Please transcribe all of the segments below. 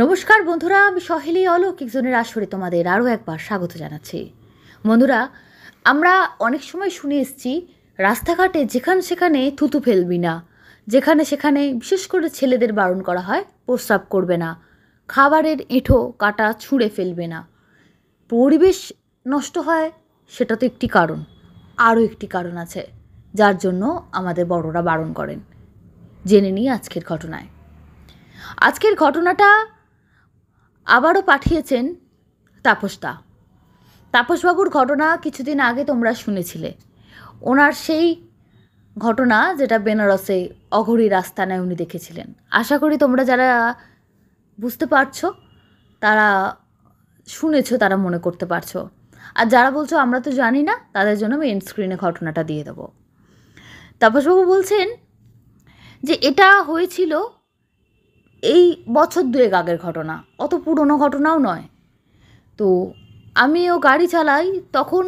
নমস্কার বন্ধুরা, আমি সহেলি অলৌকিক জোনের আসরে তোমাদের আরও একবার স্বাগত জানাচ্ছি। বন্ধুরা, আমরা অনেক সময় শুনে এসেছি রাস্তাঘাটে যেখানে সেখানে থুতু ফেলবি না, যেখানে সেখানে বিশেষ করে ছেলেদের বারণ করা হয় প্রস্রাব করবে না, খাবারের এঁঠো কাটা ছুঁড়ে ফেলবে না, পরিবেশ নষ্ট হয়। সেটা তো একটি কারণ, আরও একটি কারণ আছে যার জন্য আমাদের বড়রা বারণ করেন। জেনে নিই আজকের ঘটনায়। আজকের ঘটনাটা আবারও পাঠিয়েছেন তাপসদা। তাপসবাবুর ঘটনা কিছুদিন আগে তোমরা শুনেছিলে। ওনার সেই ঘটনা যেটা বেনারসে অঘোরী রাস্তানায় উনি দেখেছিলেন। আশা করি তোমরা যারা বুঝতে পারছো, তারা শুনেছো, তারা মনে করতে পারছো। আর যারা বলছো আমরা তো জানি না, তাদের জন্য আমি এন্ড স্ক্রিনে ঘটনাটা দিয়ে দেবো। তাপসবাবু বলছেন যে এটা হয়েছিল এই বছর দুয়েক আগের ঘটনা, অত পুরনো ঘটনাও নয়। তো আমিও গাড়ি চালাই, তখন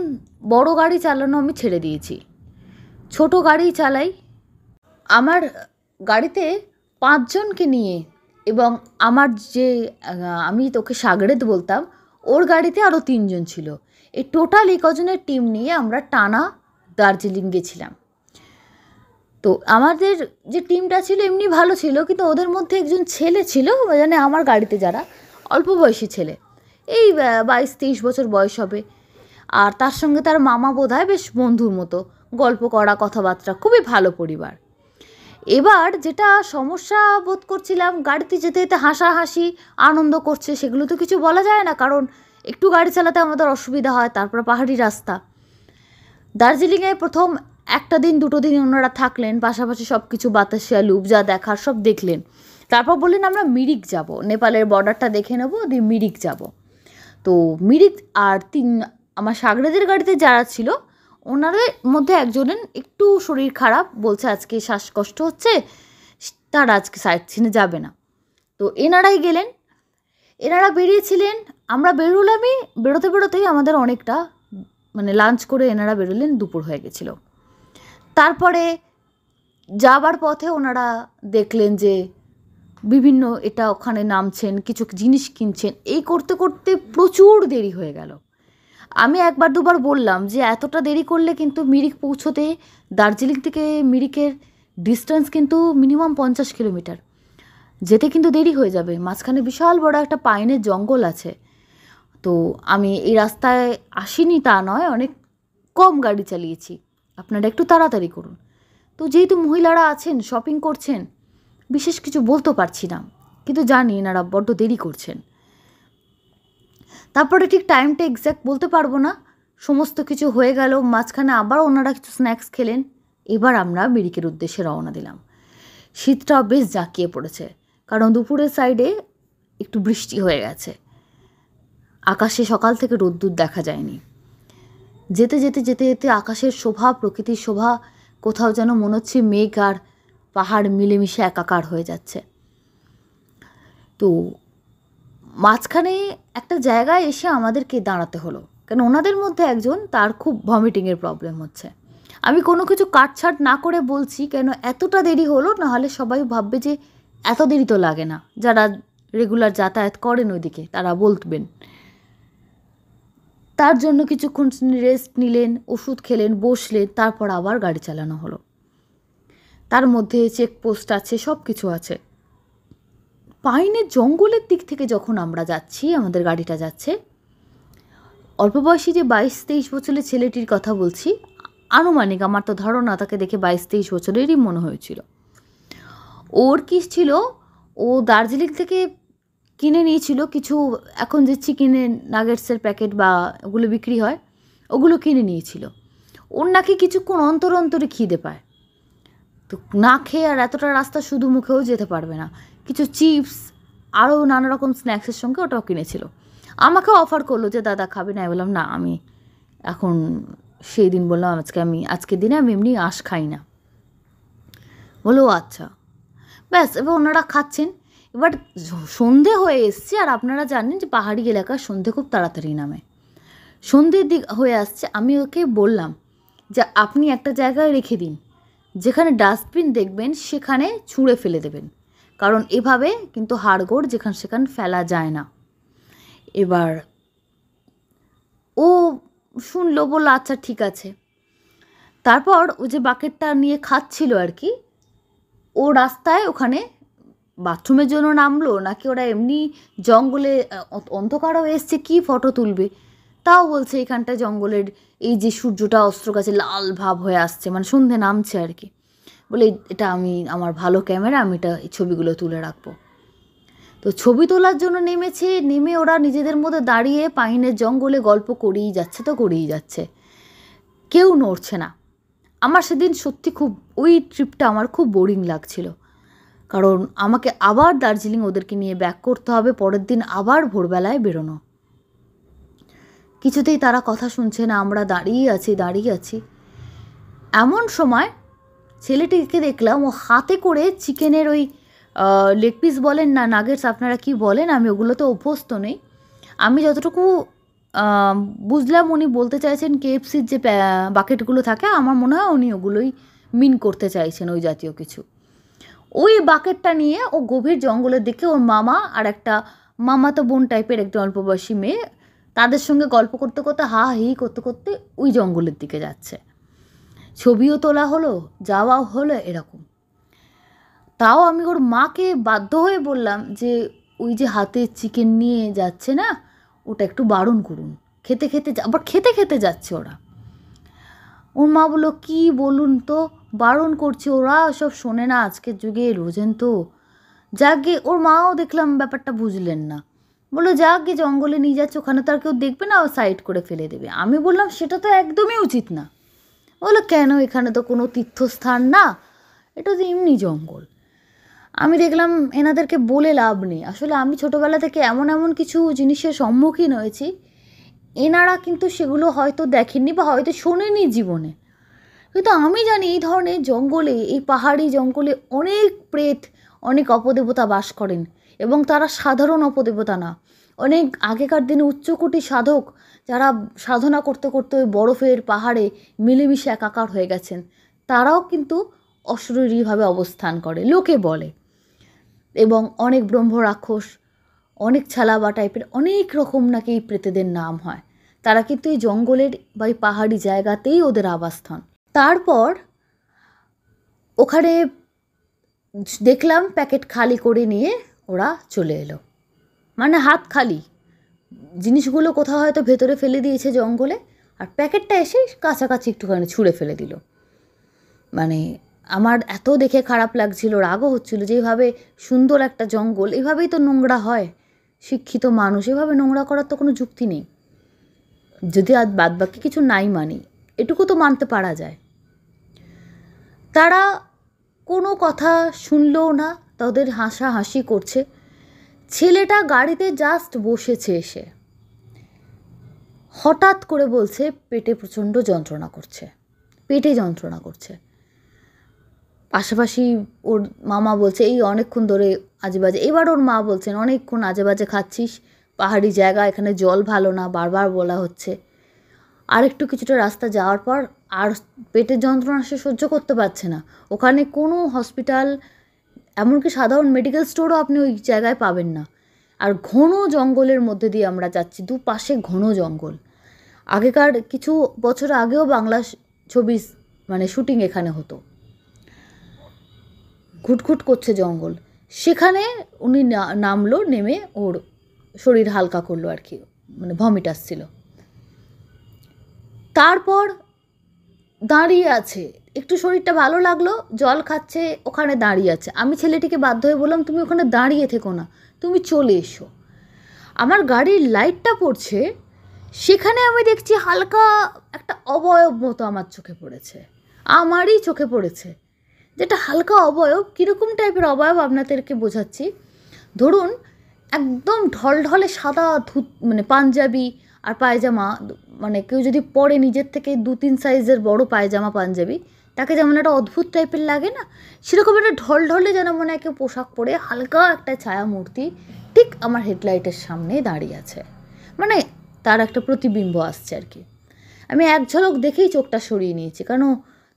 বড় গাড়ি চালানো আমি ছেড়ে দিয়েছি, ছোট গাড়ি চালাই। আমার গাড়িতে 5 জনকে নিয়ে, এবং আমার যে আমি তোকে সাগরেদ বলতাম, ওর গাড়িতে আরও 3 জন ছিল। এই টোটাল এই কজনের টিম নিয়ে আমরা টানা দার্জিলিং গেছিলাম। তো আমাদের যে টিমটা ছিল এমনি ভালো ছিল, কিন্তু ওদের মধ্যে একজন ছেলে ছিল, মানে আমার গাড়িতে যারা অল্প বয়সী ছেলে, এই 22-23 বছর বয়স হবে। আর তার সঙ্গে তার মামা বোধহয় বেশ বন্ধুর মতো, গল্প করা, কথাবার্তা, খুবই ভালো পরিবার। এবার যেটা সমস্যা বোধ করছিলাম, গাড়িতে যেতে যেতে হাসাহাসি আনন্দ করছে, সেগুলো তো কিছু বলা যায় না, কারণ একটু গাড়ি চালাতে আমাদের অসুবিধা হয়, তারপর পাহাড়ি রাস্তা। দার্জিলিংয়ে প্রথম একটা দিন দুটো দিন ওনারা থাকলেন, পাশাপাশি সব কিছু বাতাসিয়া লুপ যা দেখার সব দেখলেন। তারপর বললেন আমরা মিরিক যাব, নেপালের বর্ডারটা দেখে নেবো, দিয়ে মিরিক যাব। তো মিরিক আর আমার সাগরেদের গাড়িতে যারা ছিল, ওনাদের মধ্যে একজনের একটু শরীর খারাপ, বলছে আজকে শ্বাসকষ্ট হচ্ছে, তারা আজকে সাইট সিনে যাবে না। তো এনারাই গেলেন, এনারা বেরিয়েছিলেন। আমরা বেরোতে বেরোতেই আমাদের অনেকটা, মানে লাঞ্চ করে এনারা বেরোলেন, দুপুর হয়ে গেছিলো। তারপরে যাবার পথে ওনারা দেখলেন যে বিভিন্ন এটা ওখানে নামছেন, কিছু জিনিস কিনছেন, এই করতে করতে প্রচুর দেরি হয়ে গেল। আমি একবার দুবার বললাম যে এতটা দেরি করলে কিন্তু মিরিক পৌঁছতে, দার্জিলিং থেকে মিরিকের ডিস্টেন্স কিন্তু মিনিমাম 50 কিলোমিটার, যেতে কিন্তু দেরি হয়ে যাবে। মাঝখানে বিশাল বড় একটা পাইনের জঙ্গল আছে। তো আমি এই রাস্তায় আসিনি তা নয়, অনেক কম গাড়ি চালিয়েছি, আপনারা একটু তাড়াতাড়ি করুন। তো যেহেতু মহিলারা আছেন, শপিং করছেন, বিশেষ কিছু বলতে পারছি না, কিন্তু জানি এনারা বড্ড দেরি করছেন। তারপরে ঠিক টাইমটা এক্স্যাক্ট বলতে পারবো না, সমস্ত কিছু হয়ে গেল। মাঝখানে আবার ওনারা কিছু স্ন্যাক্স খেলেন। এবার আমরা মিরিকের উদ্দেশ্যে রওনা দিলাম। শীতটাও বেশ জাঁকিয়ে পড়েছে, কারণ দুপুরের সাইডে একটু বৃষ্টি হয়ে গেছে। আকাশে সকাল থেকে রোদ্দুর দেখা যায়নি। যেতে যেতে যেতে যেতে আকাশের শোভা, প্রকৃতির শোভা, কোথাও যেন মনে হচ্ছে মেঘ আর পাহাড় মিলেমিশে একাকার হয়ে যাচ্ছে। তো মাঝখানে একটা জায়গায় এসে আমাদেরকে দাঁড়াতে হলো, কেন ওনাদের মধ্যে একজন, তার খুব ভমিটিংয়ের প্রবলেম হচ্ছে। আমি কোনো কিছু কাটছাট না করে বলছি কেন এতটা দেরি হলো, নাহলে সবাই ভাববে যে এত দেরি তো লাগে না, যারা রেগুলার যাতায়াত করেন ওইদিকে তারা বলবেন। তার জন্য কিছুক্ষণ রেস্ট নিলেন, ওষুধ খেলেন, বসলেন, তারপর আবার গাড়ি চালানো হলো। তার মধ্যে চেকপোস্ট আছে, সব কিছু আছে। পাইনের জঙ্গলের দিক থেকে যখন আমরা যাচ্ছি, আমাদের গাড়িটা যাচ্ছে, অল্প বয়সী যে 22-23 বছরের ছেলেটির কথা বলছি, আনুমানিক আমার তো ধারণা তাকে দেখে 22-23 বছরেরই মনে হয়েছিল। ওর কি ছিল, ও দার্জিলিং থেকে কিনে নিয়েছিল কিছু, এখন যে চিকেনের নাগেটসের প্যাকেট বা ওগুলো বিক্রি হয়, ওগুলো কিনে নিয়েছিল। ওর নাকি কিছুক্ষণ অন্তর অন্তরে খিদে পায়, তো না খেয়ে আর এতটা রাস্তা শুধু মুখেও যেতে পারবে না। কিছু চিপস আরও নানা রকম স্ন্যাক্সের সঙ্গে ওটাও কিনেছিল। আমাকেও অফার করলো যে দাদা খাবে না? বললাম না, আমি এখন, সেই দিন বললাম আজকের দিনে আমি এমনি আঁশ খাই না। বলো আচ্ছা, ব্যাস। এবার ওনারা খাচ্ছেন। এবার সন্ধে হয়ে এসছে, আর আপনারা জানেন যে পাহাড়ি এলাকার সন্ধে খুব তাড়াতাড়ি নামে। সন্ধ্যের দিক হয়ে আসছে। আমি ওকে বললাম যে আপনি একটা জায়গায় রেখে দিন, যেখানে ডাস্টবিন দেখবেন সেখানে ছুঁড়ে ফেলে দেবেন, কারণ এভাবে কিন্তু হাড়গোড় যেখান সেখান ফেলা যায় না। এবার ও শুনলো, বললো আচ্ছা ঠিক আছে। তারপর ও যে বাকেটটা নিয়ে খাচ্ছিল আর কি, ও রাস্তায় ওখানে বাথরুমের জন্য নামলো নাকি ওরা এমনি জঙ্গলে অন্ধকারও এসছে কি ফটো তুলবে, তাও বলছে এখানটায় জঙ্গলের এই যে সূর্যটা অস্ত্র গাছে লাল ভাব হয়ে আসছে, মানে সন্ধে নামছে আর কি, বলে এটা আমি আমার ভালো ক্যামেরা, আমি এটা এই ছবিগুলো তুলে রাখবো। তো ছবি তোলার জন্য নেমেছে, নেমে ওরা নিজেদের মধ্যে দাঁড়িয়ে পাইনের জঙ্গলে গল্প করেই যাচ্ছে তো করেই যাচ্ছে, কেউ নড়ছে না। আমার সেদিন সত্যি খুব, ওই ট্রিপটা আমার খুব বোরিং লাগছিল, কারণ আমাকে আবার দার্জিলিং ওদেরকে নিয়ে ব্যাক করতে হবে, পরের দিন আবার ভোরবেলায় বেরোনো। কিছুতেই তারা কথা শুনছে না, আমরা দাঁড়িয়ে আছি। এমন সময় ছেলেটিকে দেখলাম ও হাতে করে চিকেনের ওই লেগ পিস বলেন না নাগেটস আপনারা কি বলেন, আমি ওগুলো তো অভ্যস্ত নেই। আমি যতটুকু বুঝলাম উনি বলতে চাইছেন কেএফসির যে বাকেটগুলো থাকে, আমার মনে হয় উনি ওগুলোই মিন করতে চাইছেন, ওই জাতীয় কিছু। ওই বাকেটটা নিয়ে ও গভীর জঙ্গলের দিকে, ওর মামা আর একটা মামাতো বোন টাইপের একটা অল্প বয়সী মেয়ে, তাদের সঙ্গে গল্প করতে করতে হা হি করতে করতে ওই জঙ্গলের দিকে যাচ্ছে। ছবিও তোলা হলো, যাওয়াও হলো এরকম। তাও আমি ওর মাকে বাধ্য হয়ে বললাম যে ওই যে হাতে চিকেন নিয়ে যাচ্ছে না, ওটা একটু বারণ করুন, আবার খেতে খেতে যাচ্ছে ওরা। ওর মা বললো কি বলুন তো, বারণ করছে, ওরা সব শোনে না আজকের যুগে, রোজেন তো। যাকে ওর মাও দেখলাম ব্যাপারটা বুঝলেন না, বললো যাকে জঙ্গলে নিয়ে যাচ্ছে ওখানে তো আর কেউ দেখবে না, ও সাইড করে ফেলে দেবে। আমি বললাম সেটা তো একদমই উচিত না। বললো কেন, এখানে তো কোনো তীর্থস্থান না, এটা তো এমনি জঙ্গল। আমি দেখলাম এনাদেরকে বলে লাভ নেই, আসলে আমি ছোটোবেলা থেকে এমন এমন কিছু জিনিসের সম্মুখীন হয়েছি, এনারা কিন্তু সেগুলো হয়তো দেখেননি বা হয়তো শোনেনি জীবনে। কিন্তু আমি জানি এই ধরনের জঙ্গলে, এই পাহাড়ি জঙ্গলে অনেক প্রেত, অনেক অপদেবতা বাস করেন, এবং তারা সাধারণ অপদেবতা না, অনেক আগেকার দিনে উচ্চকোটি সাধক, যারা সাধনা করতে করতে ওই বরফের পাহাড়ে মিলেমিশে একাকার হয়ে গেছেন, তারাও কিন্তু অশরীরীভাবে অবস্থান করে লোকে বলে। এবং অনেক ব্রহ্ম রাক্ষস, অনেক ছালাবা টাইপের অনেক রকম নাকি এই প্রেতেদের নাম হয়, তারা কিন্তু এই জঙ্গলের বা এই পাহাড়ি জায়গাতেই ওদের আবাসস্থান। তারপর ওখানে দেখলাম প্যাকেট খালি করে নিয়ে ওরা চলে এলো, মানে হাত খালি, জিনিসগুলো কোথাও হয়তো ভেতরে ফেলে দিয়েছে জঙ্গলে, আর প্যাকেটটা এসে কাছাকাছি একটুখানি ছুঁড়ে ফেলে দিল। মানে আমার এত দেখে খারাপ লাগছিল, রাগও হচ্ছিল, যেভাবে সুন্দর একটা জঙ্গল এভাবেই তো নোংরা হয়, শিক্ষিত মানুষ এভাবে নোংরা করার তো কোনো যুক্তি নেই। যদি আজ বাদবাকি কিছু নাই মানি, এটুকু তো মানতে পারা যায়। তারা কোনো কথা শুনলেও না, তাদের হাসাহাসি করছে। ছেলেটা গাড়িতে জাস্ট বসেছে, এসে হঠাৎ করে বলছে পেটে প্রচণ্ড যন্ত্রণা করছে, পেটে যন্ত্রণা করছে। পাশাপাশি ওর মামা বলছে এই অনেকক্ষণ ধরে আজে বাজে, এবার ওর মা বলছেন অনেকক্ষণ আজে বাজে খাচ্ছিস, পাহাড়ি জায়গা, এখানে জল ভালো না, বারবার বলা হচ্ছে। আর একটু কিছুটা রাস্তা যাওয়ার পর আর পেটের যন্ত্রণা সে সহ্য করতে পারছে না, ওখানে কোনো হসপিটাল, এমনকি সাধারণ মেডিকেল স্টোরও আপনি ওই জায়গায় পাবেন না। আর ঘন জঙ্গলের মধ্যে দিয়ে আমরা যাচ্ছি, দুপাশে ঘন জঙ্গল। আগেকার কিছু বছর আগেও বাংলা ছবি মানে শুটিং এখানে হতো। ঘুটঘুট করছে জঙ্গল, সেখানে উনি নামলো, নেমে ওর শরীর হালকা করলো আর কি, মানে ভমিট আসছিল। তারপর দাঁড়িয়ে আছে, একটু শরীরটা ভালো লাগলো, জল খাচ্ছে, ওখানে দাঁড়িয়ে আছে। আমি ছেলেটিকে বাধ্য হয়ে বললাম তুমি ওখানে দাঁড়িয়ে থেকো না, তুমি চলে এসো। আমার গাড়ির লাইটটা পড়ছে, সেখানে আমি দেখছি হালকা একটা অবয়ব মতো আমার চোখে পড়েছে, আমারই চোখে পড়েছে, যেটা হালকা অবয়ব। কীরকম টাইপের অবয়ব আপনাদেরকে বোঝাচ্ছি, ধরুন একদম ঢলঢলে সাদা ধুত, মানে পাঞ্জাবি আর পায়জামা, মানে কেউ যদি পরে নিজের থেকে 2-3 সাইজের বড় পায়জামা পাঞ্জাবি, তাকে যেমন একটা অদ্ভুত টাইপের লাগে না, সেরকম একটা ঢলঢলে যেন মনে হয় কেউ পোশাক পরে হালকা একটা ছায়া মূর্তি ঠিক আমার হেডলাইটের সামনে দাঁড়িয়ে আছে, মানে তার একটা প্রতিবিম্ব আসছে আর কি। আমি এক ঝলক দেখেই চোখটা সরিয়ে নিয়েছি, কারণ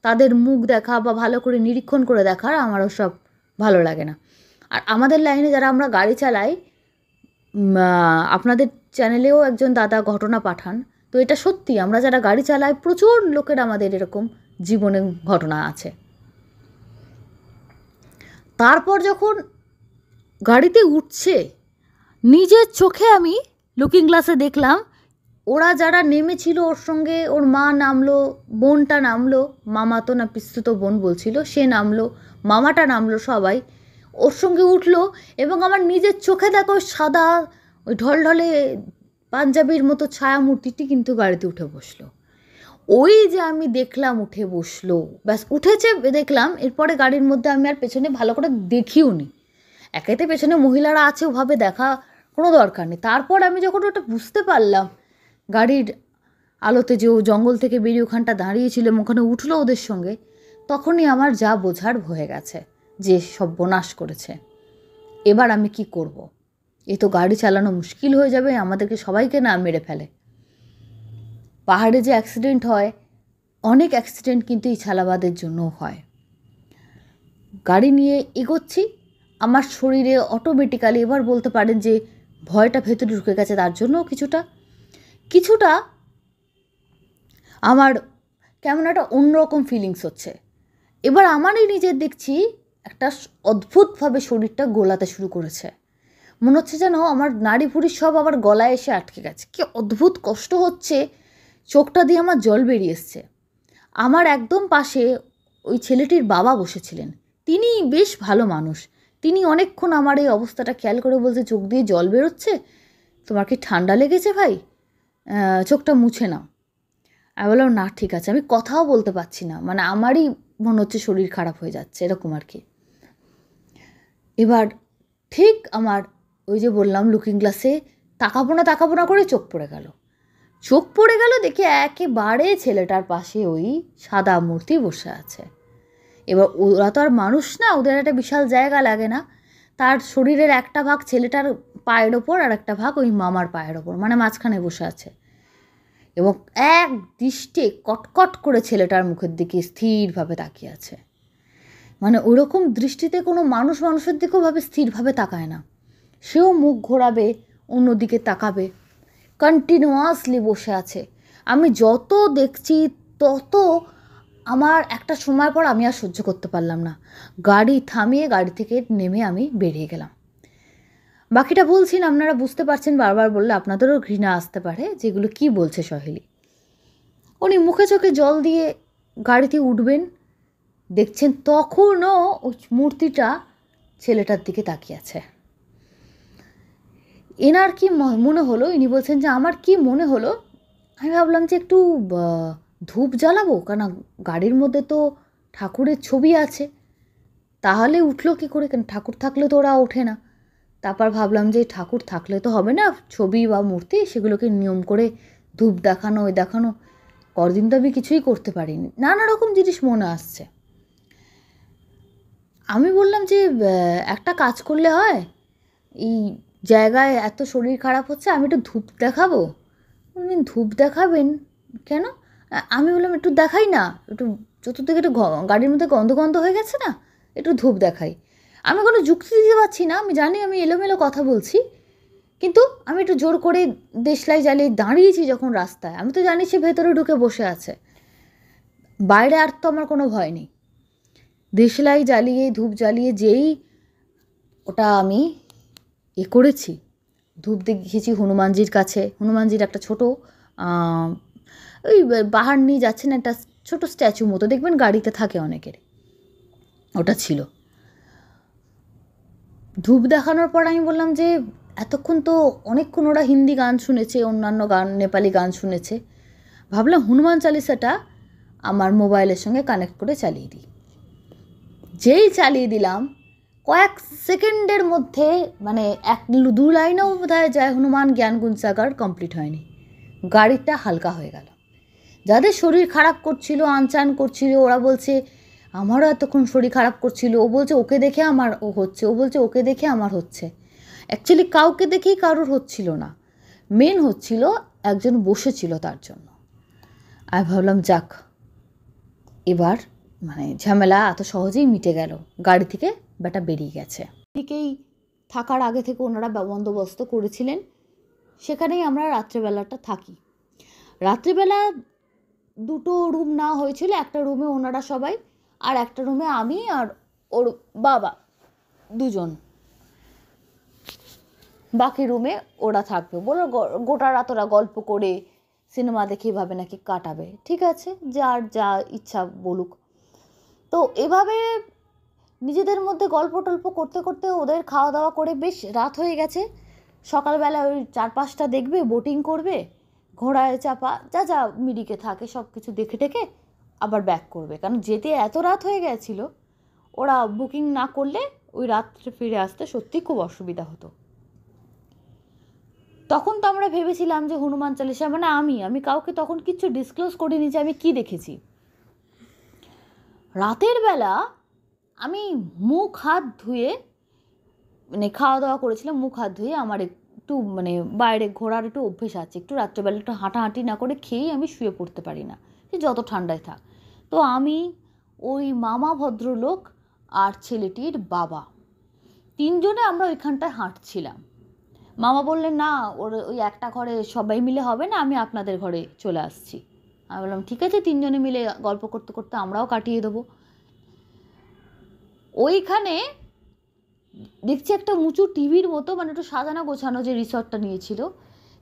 তাদের মুখ দেখা বা ভালো করে নিরীক্ষণ করে দেখার আমারও সব ভালো লাগে না। আর আমাদের লাইনে যারা আমরা গাড়ি চালাই, আপনাদের চ্যানেলেও একজন দাদা ঘটনা পাঠান, তো এটা সত্যি, আমরা যারা গাড়ি চালাই প্রচুর লোকের আমাদের এরকম জীবনে ঘটনা আছে। তারপর যখন গাড়িতে উঠছে, নিজের চোখে আমি লুকিং গ্লাসে দেখলাম ওরা যারা নেমেছিল ওর সঙ্গে, ওর মা নামলো, বোনটা নামলো, মামাতো না পিস্তুতো বোন বলছিল, সে নামলো, মামাটা নামলো, সবাই ওর সঙ্গে উঠলো। এবং আমার নিজের চোখে দেখো সাদা ওই ঢলঢলে পাঞ্জাবির মতো ছায়া মূর্তিটি কিন্তু গাড়িতে উঠে বসলো। ওই যে আমি দেখলাম উঠে বসলো, ব্যাস উঠেছে দেখলাম, এরপরে গাড়ির মধ্যে আমি আর পেছনে ভালো করে দেখিও নি। একেতে পেছনে মহিলারা আছে, ওভাবে দেখা কোনো দরকার নেই। তারপর আমি যখন ওটা বুঝতে পারলাম, গাড়ির আলোতে যে ও জঙ্গল থেকে বেরিয়ে ওখানটা দাঁড়িয়েছিলাম, ওখানে উঠলো ওদের সঙ্গে, তখনই আমার যা বোঝার হয়ে গেছে যে সর্বনাশ করেছে। এবার আমি কি করব? এ তো গাড়ি চালানো মুশকিল হয়ে যাবে, আমাদেরকে সবাইকে না মেরে ফেলে। পাহাড়ে যে অ্যাক্সিডেন্ট হয়, অনেক অ্যাক্সিডেন্ট কিন্তু এই ছালাবাদের জন্য হয়। গাড়ি নিয়ে এগোচ্ছি, আমার শরীরে অটোমেটিক্যালি এবার বলতে পারেন যে ভয়টা ভেতরে ঢুকে গেছে, তার জন্য কিছুটা আমার কেমন একটা অন্যরকম ফিলিংস হচ্ছে। এবার আমারই নিজের দেখছি একটা অদ্ভুতভাবে শরীরটা গোলাতে শুরু করেছে, মনে হচ্ছে যেন আমার নাড়ি ভুড়ি সব আবার গলায় এসে আটকে গেছে, কি অদ্ভুত কষ্ট হচ্ছে, চোখটা দিয়ে আমার জল বেরিয়ে এসছে। আমার একদম পাশে ওই ছেলেটির বাবা বসেছিলেন, তিনি বেশ ভালো মানুষ, তিনি অনেকক্ষণ আমার এই অবস্থাটা খেয়াল করে বলছে, চোখ দিয়ে জল বেরোচ্ছে, তোমার কি ঠান্ডা লেগেছে ভাই, চোখটা মুছে নাও। আমি বললাম না ঠিক আছে, আমি কথাও বলতে পারছি না, মানে আমারই মনে হচ্ছে শরীর খারাপ হয়ে যাচ্ছে এরকম আর কি। এবার ঠিক আমার ওই যে বললাম লুকিং গ্লাসে তাকাবো না করে চোখ পড়ে গেল দেখে একেবারে ছেলেটার পাশে ওই সাদা মূর্তি বসে আছে। এবার ওরা তো আর মানুষ না, ওদের একটা বিশাল জায়গা লাগে না, তার শরীরের একটা ভাগ ছেলেটার পায়ের ওপর আর একটা ভাগ ওই মামার পায়ের ওপর, মানে মাঝখানে বসে আছে। এবং এক দৃষ্টে কটকট করে ছেলেটার মুখের দিকে স্থিরভাবে তাকিয়ে আছে। মানে ওরকম দৃষ্টিতে কোনো মানুষের দিকেও ভাবে স্থিরভাবে তাকায় না, সেও মুখ ঘোরাবে, অন্যদিকে তাকাবে, কন্টিনিউয়াসলি বসে আছে। আমি যত দেখছি তত আমার একটা সময় পর আমি আর সহ্য করতে পারলাম না, গাড়ি থামিয়ে গাড়ি থেকে নেমে আমি বেরিয়ে গেলাম। বাকিটা বলছি না, আপনারা বুঝতে পারছেন, বারবার বললে আপনাদেরও ঘৃণা আসতে পারে যেগুলো কি বলছে সহেলি। উনি মুখে চোখে জল দিয়ে গাড়িতে উঠবেন, দেখছেন তখনও ওই মূর্তিটা ছেলেটার দিকে তাকিয়ে আছে। এনার কি মনে হলো, ইনি বলছেন যে আমার কি মনে হলো, আমি ভাবলাম যে একটু ধূপ জ্বালাবো, কারণ গাড়ির মধ্যে তো ঠাকুরের ছবি আছে, তাহলে উঠলো কী করে, কেন ঠাকুর থাকলে তো ওরা ওঠে না। তারপর ভাবলাম যে ঠাকুর থাকলে তো হবে না, ছবি বা মূর্তি সেগুলোকে নিয়ম করে ধূপ দেখানো, ওই দেখানো, পরদিন তো আমি কিছুই করতে পারিনি, নানা রকম জিনিস মনে আসছে। আমি বললাম যে একটা কাজ করলে হয়, এই জায়গায় এত শরীর খারাপ হচ্ছে, আমি একটু ধূপ দেখাবো। বললেন ধূপ দেখাবেন কেন? আমি বললাম একটু দেখাই না, একটু চতুর্দিকে একটু গাড়ির মধ্যে গন্ধ হয়ে গেছে না, একটু ধূপ দেখাই। আমি কোনো যুক্তি দিতে পারছি না, আমি জানি আমি এলোমেলো কথা বলছি, কিন্তু আমি একটু জোর করে দেশলাই জ্বালিয়ে দাঁড়িয়েছি যখন রাস্তায়, আমি তো জানি সে ভেতরে ঢুকে বসে আছে, বাইরে আর তো আমার কোনো ভয় নেই। দেশলাই জ্বালিয়ে ধূপ জ্বালিয়ে যেই ওটা আমি করেছি, ধূপ দেখিয়েছি হনুমানজির কাছে, হনুমানজির একটা ছোটো ওই বাহার নিয়ে যাচ্ছেন, একটা ছোটো স্ট্যাচু মতো দেখবেন গাড়িতে থাকে অনেকের, ওটা ছিল। ধূপ দেখানোর পর আমি বললাম যে এতক্ষণ তো অনেকক্ষণ ওরা হিন্দি গান শুনেছে, অন্যান্য গান, নেপালি গান শুনেছে, ভাবলাম হনুমান চালিসাটা আমার মোবাইলের সঙ্গে কানেক্ট করে চালিয়ে দিই। যেই চালিয়ে দিলাম কয়েক সেকেন্ডের মধ্যে, মানে 1-2 লাইনেও বোধহয় জয় হনুমান জ্ঞান গুণ সাগর কমপ্লিট হয়নি, গাড়িটা হালকা হয়ে গেল। যাদের শরীর খারাপ করছিল, আনচান করছিল, ওরা বলছে আমারও এতক্ষণ শরীর খারাপ করছিল, ও বলছে ওকে দেখে আমার হচ্ছে, ও বলছে ওকে দেখে আমার হচ্ছে। অ্যাকচুয়ালি কাউকে দেখেই কারোর হচ্ছিল না, মেন হচ্ছিল একজন বসেছিল তার জন্য। আমি ভাবলাম যাক, এবার মানে ঝামেলা এত সহজেই মিটে গেল, গাড়ি থেকে ব্যাটা বেরিয়ে গেছে। দিকেই থাকার আগে থেকে ওনারা বন্দোবস্ত করেছিলেন, সেখানেই আমরা রাত্রেবেলাটা থাকি। রাত্রিবেলা দুটো রুম না হয়েছিল, একটা রুমে ওনারা সবাই, আর একটা রুমে আমি আর ওর বাবা দুজন, বাকি রুমে ওরা থাকবে। বলো গোটা রাত ওরা গল্প করে সিনেমা দেখে এভাবে নাকি কাটাবে। ঠিক আছে, যার যা ইচ্ছা বলুক। তো এভাবে নিজেদের মধ্যে গল্প টল্প করতে করতে ওদের খাওয়া দাওয়া করে বেশ রাত হয়ে গেছে। সকালবেলা ওই 4-5টা দেখবে, বোটিং করবে, ঘোড়ায় চাপা, যা যা মিরিকে থাকে সব কিছু দেখে টেকে আবার ব্যাক করবে। কারণ যেতে এত রাত হয়ে গেছিল, ওরা বুকিং না করলে ওই রাত্রে ফিরে আসতে সত্যি খুব অসুবিধা হতো। তখন তো আমরা ভেবেছিলাম যে হনুমান চালিসা, মানে আমি কাউকে তখন কিচ্ছু ডিসক্লোজ করিনি যে আমি কি দেখেছি। রাতের বেলা আমি মুখ হাত ধুয়ে, মানে খাওয়া দাওয়া করেছিলাম, মুখ হাত ধুয়ে আমার একটু মানে বাইরে ঘোরার একটু অভ্যেস আছে, একটু রাত্রেবেলা একটু হাঁটাহাঁটি না করে খেয়েই আমি শুয়ে পড়তে পারি না, যে যত ঠান্ডায় থাক। তো আমি, ওই মামা ভদ্রলোক আর ছেলেটির বাবা, তিনজনে আমরা ওইখানটায় হাঁটছিলাম। মামা বললেন, না ওই একটা ঘরে সবাই মিলে হবে না, আমি আপনাদের ঘরে চলে আসছি। আমি বললাম ঠিক আছে, তিনজনে মিলে গল্প করতে করতে আমরাও কাটিয়ে দেবো। ওইখানে দেখছি একটা উঁচু টিভির মতো, মানে একটু সাজানো গোছানো যে রিসর্টটা নিয়েছিল,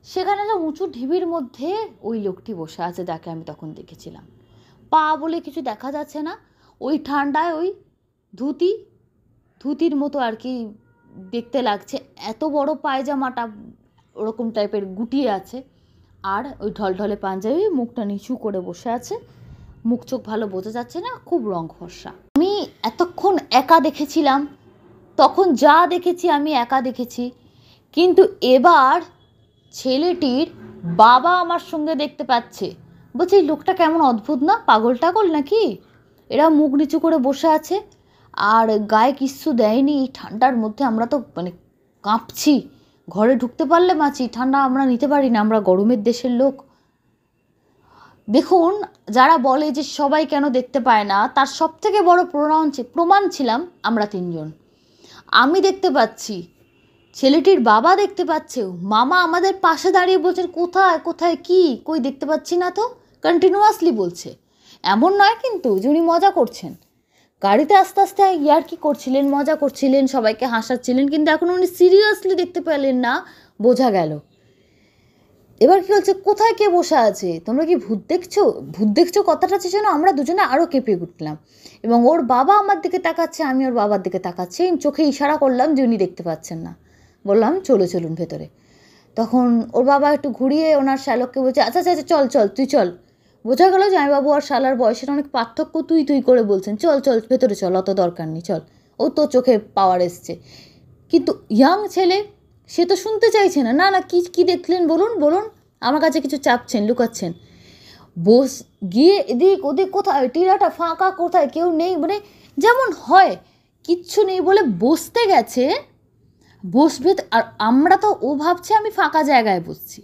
সেখানে একটা উঁচু টিভির মধ্যে ওই লোকটি বসে আছে, যাকে আমি তখন দেখেছিলাম। পা বলে কিছু দেখা যাচ্ছে না, ওই ঠান্ডায় ওই ধুতির মতো আর কি দেখতে লাগছে, এত বড় পায়জামাটা ওরকম টাইপের গুটিয়ে আছে, আর ওই ঢলঢলে পাঞ্জাবি, মুখটা নিচু করে বসে আছে, মুখ চোখ ভালো বোঝা যাচ্ছে না, খুব রং ফর্সা। আমি এতক্ষণ একা দেখেছিলাম, তখন যা দেখেছি আমি একা দেখেছি, কিন্তু এবার ছেলেটির বাবা আমার সঙ্গে দেখতে পাচ্ছে। বলছি এই লোকটা কেমন অদ্ভুত না, পাগল টাগল নাকি? এরা মুখ নিচু করে বসে আছে আর গায়ে কিচ্ছু দেয়নি। এই ঠান্ডার মধ্যে আমরা তো মানে কাঁপছি, ঘরে ঢুকতে পারলে বাঁচি, ঠান্ডা আমরা নিতে পারি না, আমরা গরমের দেশের লোক। দেখুন, যারা বলে যে সবাই কেন দেখতে পায় না, তার সব থেকে বড় প্রমাণ ছিলাম আমরা তিনজন। আমি দেখতে পাচ্ছি, ছেলেটির বাবা দেখতে পাচ্ছে, মামা আমাদের পাশে দাঁড়িয়ে বলছেন কোথায় কোথায় কি কই দেখতে পাচ্ছি না তো, কন্টিনিউয়াসলি বলছে। এমন নয় কিন্তু যে উনি মজা করছেন, গাড়িতে আস্তে আস্তে ইয়ার্কি করছিলেন, মজা করছিলেন, সবাইকে হাসাচ্ছিলেন, কিন্তু এখন উনি সিরিয়াসলি দেখতে পেলেন না, বোঝা গেল। এবার কী হচ্ছে, কোথায় কে বসে আছে, তোমরা কি ভূত দেখছো? ভূত দেখছো কথাটা যেন আমরা দুজনে আরও কেঁপে উঠলাম। এবং ওর বাবা আমার দিকে তাকাচ্ছে, আমি ওর বাবার দিকে তাকাচ্ছি, চোখে ইশারা করলাম যে উনি দেখতে পাচ্ছেন না। বললাম চলুন ভেতরে। তখন ওর বাবা একটু ঘুরিয়ে ওনার শ্যালককে বলছে, আচ্ছা আচ্ছা চল তুই চল। বোঝা গেল জামাইবাবু আর শালার বয়সের অনেক পার্থক্য, তুই করে বলছেন, চল ভেতরে চল, অত দরকার নেই, চল, ও তো চোখে পাওয়ার এসছে। কিন্তু ইয়াং ছেলে, সে তো শুনতে চাইছে না, না কি দেখলেন বলুন, আমার কাছে কিছু চাপছেন, লুকাচ্ছেন। গিয়ে এদিক ওদিক, কোথায় টিরাটা ফাঁকা, কোথায় কেউ নেই, মানে যেমন হয় কিচ্ছু নেই বলে বসতে গেছে, বসবে। আর আমরা তো, ও ভাবছে আমি ফাঁকা জায়গায় বসছি,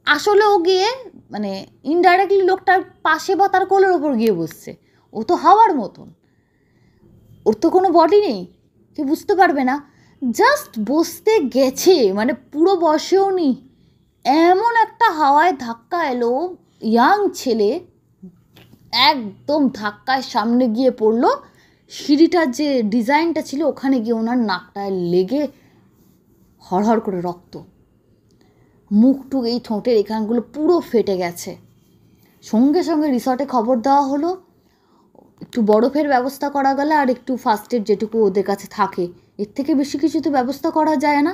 আসলে ও গিয়ে মানে ইনডাইরেক্টলি লোকটার পাশে বা তার কোলের ওপর গিয়ে বসছে। ও তো হাওয়ার মতন, ওর তো কোনো বডি নেই, কেউ বুঝতে পারবে না, জাস্ট বসতে গেছে, মানে পুরো বসেও নি। এমন একটা হাওয়ায় ধাক্কা এলো, ইয়াং ছেলে একদম ধাক্কায় সামনে গিয়ে পড়লো, সিঁড়িটার যে ডিজাইনটা ছিল ওখানে গিয়ে ওনার নাকটায় লেগে হড়হড় করে রক্ত, মুখটুক এই ঠোঁটের এখানগুলো পুরো ফেটে গেছে। সঙ্গে সঙ্গে রিসর্টে খবর দেওয়া হলো, একটু বরফের ব্যবস্থা করা গেলে, আর একটু ফার্স্ট এড যেটুকু ওদের কাছে থাকে, এর থেকে বেশি কিছু তো ব্যবস্থা করা যায় না।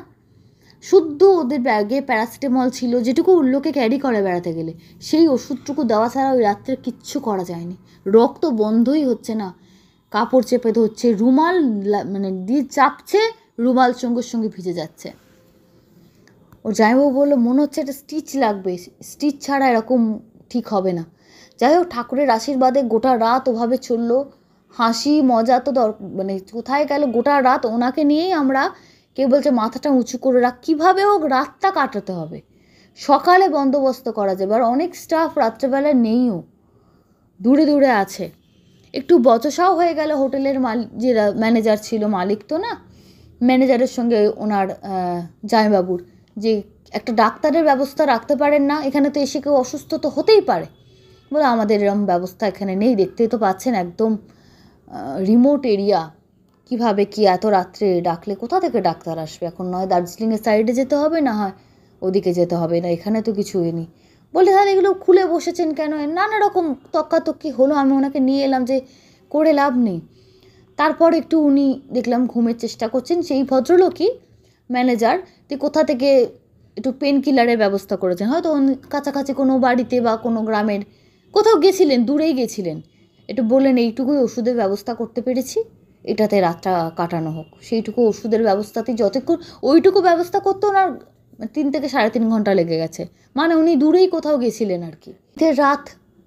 শুদ্ধ ওদের ব্যাগে প্যারাসিটামল ছিল, যেটুকু লোকে ক্যারি করে বেড়াতে গেলে, সেই ওষুধটুকু দেওয়া ছাড়া ওই রাত্রে কিচ্ছু করা যায়নি। রক্ত বন্ধই হচ্ছে না, কাপড় চেপে ধরছে, রুমাল মানে দিয়ে চাপছে, রুমাল সঙ্গে ভিজে যাচ্ছে। ওর জামাইবাবু বললো, মনে হচ্ছে একটা স্টিচ লাগবে, স্টিচ ছাড়া এরকম ঠিক হবে না। যাই হোক, ঠাকুরের আশীর্বাদে গোটা রাত ওভাবে চললো, হাসি মজা তো মানে কোথায় গেল গোটা রাত ওনাকে নিয়েই আমরা। কেউ বলছে মাথাটা উঁচু করে রাখ, কীভাবে হোক রাতটা কাটাতে হবে, সকালে বন্দোবস্ত করা যাবে। আর অনেক স্টাফ রাত্রেবেলা নেইও, দূরে আছে। একটু বচসাও হয়ে গেল হোটেলের যে ম্যানেজার ছিল, মালিক তো না, ম্যানেজারের সঙ্গে ওনার জামাইবাবুর, যে একটা ডাক্তারের ব্যবস্থা রাখতে পারেন না, এখানে তো এসে কেউ অসুস্থ তো হতেই পারে। বলে আমাদের এরকম ব্যবস্থা এখানে নেই, দেখতেই তো পাচ্ছেন একদম রিমোট এরিয়া, কিভাবে কি এত রাত্রে ডাকলে কোথা থেকে ডাক্তার আসবে? এখন নয় দার্জিলিংয়ের সাইডে যেতে হবে, না হয় ওদিকে যেতে হবে, না এখানে তো কিছুই নেই। বলে তাহলে এগুলো খুলে বসেছেন কেন? নানা রকম তক্কাতক্কি হলো, আমি ওনাকে নিয়ে এলাম যে করে লাভ নেই। তারপর একটু উনি দেখলাম ঘুমের চেষ্টা করছেন, সেই ভদ্রলোকই ম্যানেজার, যে কোথা থেকে একটু পেন কিলারের ব্যবস্থা করেছেন, হয়তো কাছাকাছি কোনো বাড়িতে বা কোনো গ্রামের কোথাও গেছিলেন, দূরেই গেছিলেন, একটু বললেন এইটুকুই ওষুধের ব্যবস্থা করতে পেরেছি, এটাতে রাতটা কাটানো হোক। সেইটুকু ওষুধের ব্যবস্থাতেই যতক্ষণ ওইটুকু ব্যবস্থা করতে ওনার 3 থেকে 3.5 ঘন্টা লেগে গেছে। মানে উনি দূরেই কোথাও গেছিলেন আর কি। রাত,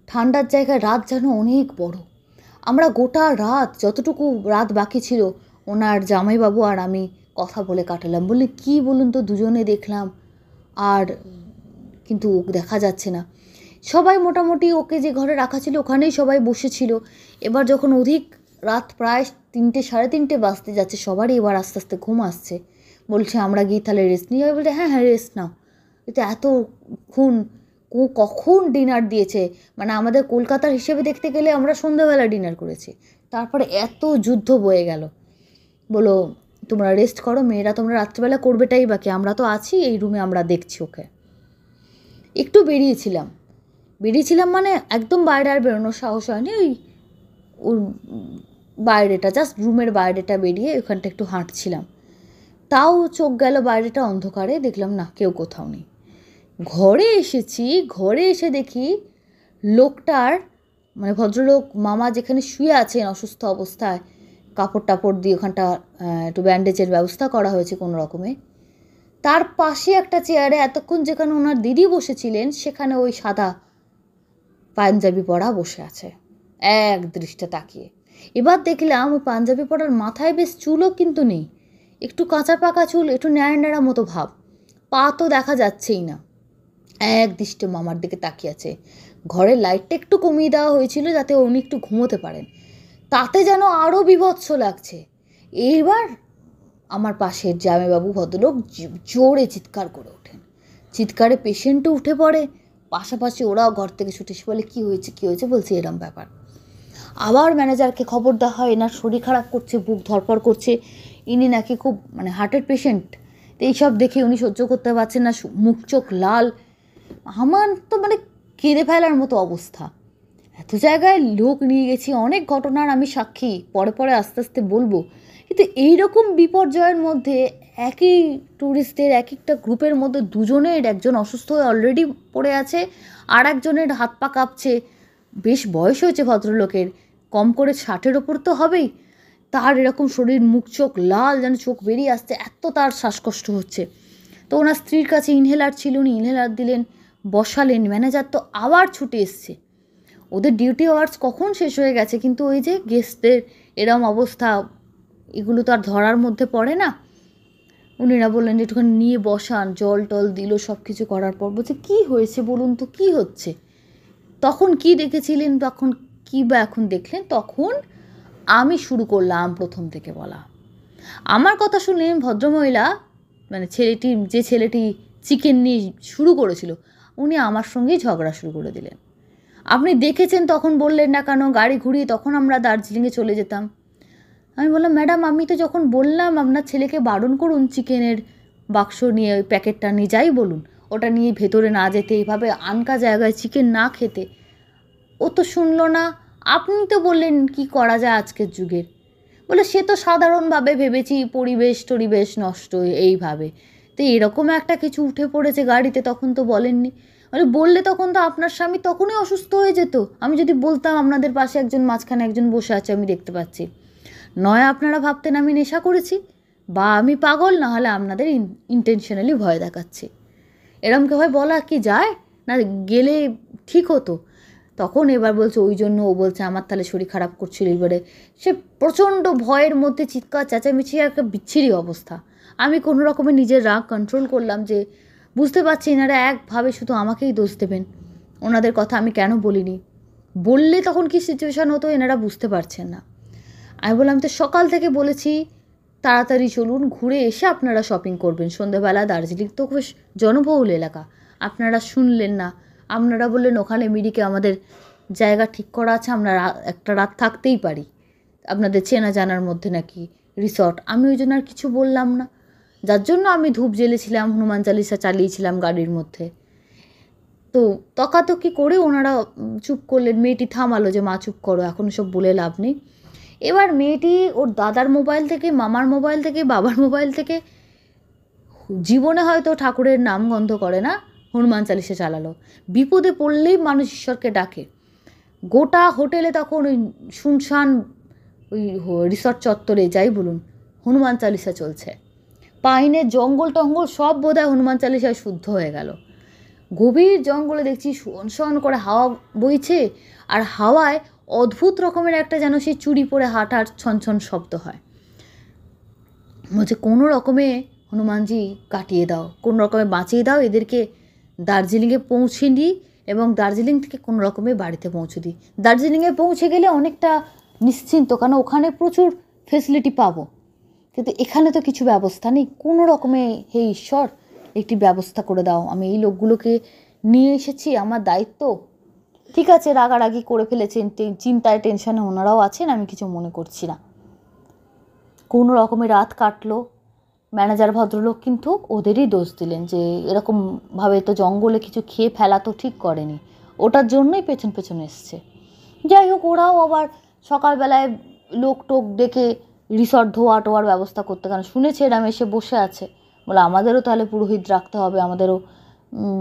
ঠান্ডার জায়গায় রাত যেন অনেক বড়। আমরা গোটা রাত, যতটুকু রাত বাকি ছিল, ওনার জামাইবাবু আর আমি কথা বলে কাটালাম। বললে কী বলুন তো, দুজনে দেখলাম আর কিন্তু দেখা যাচ্ছে না। সবাই মোটামুটি ওকে যে ঘরে রাখা ছিল ওখানেই সবাই বসেছিল। এবার যখন অধিক রাত প্রায় 3টে 3:30 বাজতে যাচ্ছে, সবারই এবার আস্তে আস্তে ঘুম আসছে। বলছে আমরা গিয়ে তাহলে রেস্ট নিয়ে যাবে। বলছে হ্যাঁ হ্যাঁ রেস্ট নাও। এটা এতক্ষণ কখন ডিনার দিয়েছে, মানে আমাদের কলকাতার হিসেবে দেখতে গেলে আমরা সন্ধ্যাবেলা ডিনার করেছি, তারপরে এত যুদ্ধ বয়ে গেল। বলো তোমরা রেস্ট করো, মেয়েরা তোমরা রাত্রিবেলা করবেটাই বাকি, আমরা তো আছি এই রুমে, আমরা দেখছি ওকে। একটু বেরিয়েছিলাম মানে একদম বাইরে আর বেরোনোর সাহস হয়নি। ওর বাইরেটা, জাস্ট রুমের বাইরেটা বেরিয়ে ওখানটা একটু হাঁটছিলাম, তাও চোখ গেল বাইরেটা অন্ধকারে, দেখলাম না কেউ কোথাও নেই। ঘরে এসে দেখি লোকটার, মানে ভদ্রলোক মামা যেখানে শুয়ে আছেন অসুস্থ অবস্থায়, কাপড় টাপড় দিয়ে ওখানটা একটু ব্যান্ডেজের ব্যবস্থা করা হয়েছে কোনো রকমে, তার পাশে একটা চেয়ারে এতক্ষণ যেখানে ওনার দিদি বসেছিলেন, সেখানে ওই সাদা পাঞ্জাবি পরা বসে আছে এক দৃষ্টে তাকিয়ে। এবার দেখলাম ওই পাঞ্জাবি পরার মাথায় বেশ চুলও কিন্তু নেই, একটু কাঁচা পাকা চুল, একটু ন্যাড়া ন্যাড়া মতো ভাব, পা তো দেখা যাচ্ছেই না, এক দৃষ্টে মামার দিকে তাকিয়ে আছে। ঘরের লাইটটা একটু কমিয়ে দেওয়া হয়েছিল যাতে উনি একটু ঘুমোতে পারেন, তাতে যেন আরও বীভৎস লাগছে। এইবার আমার পাশের জামাইবাবু ভদ্রলোক জোরে চিৎকার করে ওঠেন, চিৎকারে পেশেন্টও উঠে পড়ে, পাশাপাশি ওরাও ঘর থেকে ছুটে এসে বলে কী হয়েছে, বলছে এরম ব্যাপার। আবার ম্যানেজারকে খবর দেওয়া হয়, এনার শরীর খারাপ করছে, বুক ধড়ফড় করছে, ইনি নাকি খুব মানে হার্টের পেশেন্ট। তো এইসব দেখে উনি সহ্য করতে পারছেন না, মুখ চোখ লাল। আমার তো মানে কেঁদে ফেলার মতো অবস্থা। এত জায়গায় লোক নিয়ে গেছি, অনেক ঘটনার আমি সাক্ষী, পরে আস্তে আস্তে বলবো। কিন্তু এইরকম বিপর্যয়ের মধ্যে একই ট্যুরিস্টদের এক একটা গ্রুপের মধ্যে দুজনের, একজন অসুস্থ হয়ে অলরেডি পড়ে আছে, আর একজনের হাত পা কাঁপছে, বেশ বয়স হয়েছে ভদ্রলোকের, কম করে 60-এর ওপর তো হবেই, তার এরকম শরীর, মুখ চোখ লাল, যেন চোখ বেরিয়ে আসছে, এত তার শ্বাসকষ্ট হচ্ছে। তো ওনার স্ত্রীর কাছে ইনহেলার ছিল, উনি ইনহেলার দিলেন, বসালেন। ম্যানেজার তো আবার ছুটে এসছে, ওদের ডিউটি আওয়ার্স কখন শেষ হয়ে গেছে, কিন্তু ওই যে গেস্টদের এরম অবস্থা, এগুলো তো আর ধরার মধ্যে পড়ে না। উনিরা বললেন যে একটুখানি নিয়ে বসান, জল টল দিল, সব কিছু করার পর বলছে কী হয়েছে বলুন তো, কী হচ্ছে? তখন কি দেখেছিলেন, তখন কী বা এখন দেখলেন, তখন আমি শুরু করলাম প্রথম থেকে বলা। আমার কথা শুনলেন ভদ্রমহিলা, মানে যে ছেলেটি চিকেন নিয়ে শুরু করেছিল, উনি আমার সঙ্গেই ঝগড়া শুরু করে দিলেন। আপনি দেখেছেন তখন বললেন না কেন, গাড়ি ঘুরিয়ে তখন আমরা দার্জিলিংয়ে চলে যেতাম। আমি বললাম ম্যাডাম, আমি তো যখন বললাম আপনার ছেলেকে বারণ করুন চিকেনের বাক্স নিয়ে, ওই প্যাকেটটা নিয়ে, যাই বলুন, ওটা নিয়ে ভেতরে না যেতে, এইভাবে আনকা জায়গায় চিকেন না খেতে, ও তো শুনলো না। আপনি তো বললেন কি করা যায় আজকের যুগের। বলে সে তো সাধারণভাবে ভেবেছি পরিবেশ নষ্ট এইভাবে, তো এরকম একটা কিছু উঠে পড়েছে গাড়িতে, তখন তো বলেননি। বললে তখন তো আপনার স্বামী তখনই অসুস্থ হয়ে যেত। আমি যদি বলতাম আপনাদের পাশে একজন, মাঝখানে একজন বসে আছে, আমি দেখতে পাচ্ছি, নয় আপনারা ভাবতেন আমি নেশা করেছি, বা আমি পাগল, না হলে আপনাদের ইন্টেনশনালি ভয় দেখাচ্ছি। এরমকে হয় বলা কি যায় না, গেলে ঠিক হতো। তখন এবার বলছে ওই জন্য, ও বলছে আমার তাহলে শরীর খারাপ করছিল। এবারে সে প্রচণ্ড ভয়ের মধ্যে চিৎকার চেঁচামেচি, একটা বিচ্ছিরি অবস্থা। আমি কোনো রকমে নিজের রাগ কন্ট্রোল করলাম, যে বুঝতে পারছি এনারা একভাবে শুধু আমাকেই দোষ দেবেন, ওনাদের কথা আমি কেন বলিনি, বললে তখন কি সিচুয়েশান হতো এনারা বুঝতে পারছেন না। আমি বললাম তো সকাল থেকে বলেছি তাড়াতাড়ি চলুন, ঘুরে এসে আপনারা শপিং করবেন সন্ধেবেলা। দার্জিলিং তো বেশ জনবহুল এলাকা, আপনারা শুনলেন না। আপনারা বললেন ওখানে মিরিকে আমাদের জায়গা ঠিক করা আছে, আমরা একটা রাত থাকতেই পারি, আপনাদের চেনা জানার মধ্যে নাকি রিসর্ট। আমি ওই জন্য আর কিছু বললাম না, যার জন্য আমি ধূপ জ্বেলেছিলাম, হনুমান চালিসা চালিয়েছিলাম গাড়ির মধ্যে। তো তকাতকি করে ওনারা চুপ করলেন, মেয়েটি থামালো যে মা চুপ করো, এখন সব বলে লাভ নেই। এবার মেয়েটি ওর দাদার মোবাইল থেকে, মামার মোবাইল থেকে, বাবার মোবাইল থেকে, জীবনে হয়তো ঠাকুরের নাম গন্ধ করে না, হনুমান চালিসা চালালো। বিপদে পড়লেই মানুষ ঈশ্বরকে ডাকে। গোটা হোটেলে তখন ওই শুনশান, ওই রিসর্ট চত্বরে যাই বলুন, হনুমান চালিসা চলছে। পাইনের জঙ্গল টঙ্গল সব বোধহয় হনুমান চালিসায় শুদ্ধ হয়ে গেল। গভীর জঙ্গলে দেখছি শন শন করে হাওয়া বইছে, আর হাওয়ায় অদ্ভুত রকমের একটা যেন সেই চুড়ি পরে হাঁটার ছনছন শব্দ হয়। বলছে কোনো রকমে হনুমানজি কাটিয়ে দাও, কোনো রকমে বাঁচিয়ে দাও এদেরকে, দার্জিলিংয়ে পৌঁছে দিই এবং দার্জিলিং থেকে কোনো রকমে বাড়িতে পৌঁছে দিই। দার্জিলিংয়ে পৌঁছে গেলে অনেকটা নিশ্চিন্ত, কারণ ওখানে প্রচুর ফেসিলিটি পাবো, কিন্তু এখানে তো কিছু ব্যবস্থা নেই। কোনো রকমে হে ঈশ্বর একটি ব্যবস্থা করে দাও, আমি এই লোকগুলোকে নিয়ে এসেছি, আমার দায়িত্ব। ঠিক আছে, রাগারাগি করে ফেলেছেন, চিন্তায় টেনশনে ওনারাও আছেন, আমি কিছু মনে করছি না। কোনো রকমে রাত কাটলো। ম্যানেজার ভদ্রলোক কিন্তু ওদেরই দোষ দিলেন যে এরকমভাবে তো জঙ্গলে কিছু খেয়ে ফেলা তো ঠিক করেনি, ওটার জন্যই পেছন পেছন এসছে। যাই হোক, ওরাও আবার সকালবেলায় লোক টোক ডেকে রিসর্ট ধোয়া টোয়ার ব্যবস্থা করতে, কারণ শুনেছে এরাম এসে বসে আছে, বলে আমাদেরও তাহলে পুরোহিত রাখতে হবে, আমাদেরও